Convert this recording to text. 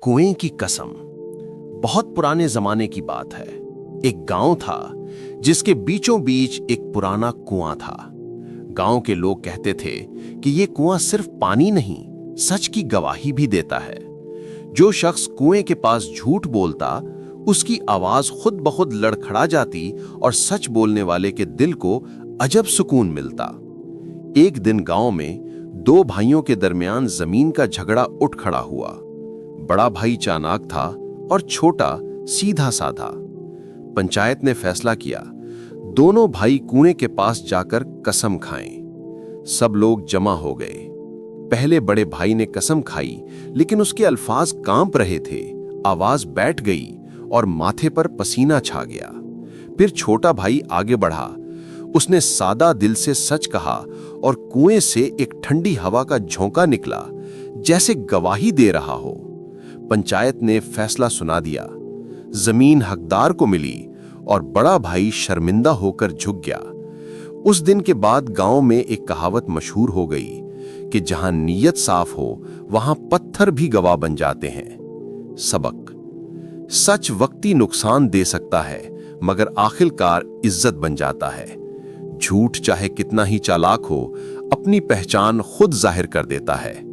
कुएं की कसम। बहुत पुराने जमाने की बात है। एक गांव था जिसके बीचों बीच एक पुराना कुआं था। गांव के लोग कहते थे कि ये कुआं सिर्फ पानी नहीं, सच की गवाही भी देता है। जो शख्स कुएं के पास झूठ बोलता, उसकी आवाज खुद ब खुद लड़खड़ा जाती और सच बोलने वाले के दिल को अजब सुकून मिलता। एक दिन गांव में दो भाइयों के दरमियान जमीन का झगड़ा उठ खड़ा हुआ। बड़ा भाई चालाक था और छोटा सीधा साधा। पंचायत ने फैसला किया, दोनों भाई कुएं के पास जाकर कसम खाएं। सब लोग जमा हो गए। पहले बड़े भाई ने कसम खाई, लेकिन उसके अल्फाज कांप रहे थे, आवाज बैठ गई और माथे पर पसीना छा गया। फिर छोटा भाई आगे बढ़ा। उसने सादा दिल से सच कहा और कुएं से एक ठंडी हवा का झोंका निकला, जैसे गवाही दे रहा हो। पंचायत ने फैसला सुना दिया। जमीन हकदार को मिली और बड़ा भाई शर्मिंदा होकर झुक गया। उस दिन के बाद गांव में एक कहावत मशहूर हो गई कि जहां नीयत साफ हो, वहां पत्थर भी गवाह बन जाते हैं। सबक: सच वक्ती नुकसान दे सकता है, मगर आखिरकार इज्जत बन जाता है। झूठ चाहे कितना ही चालाक हो, अपनी पहचान खुद जाहिर कर देता है।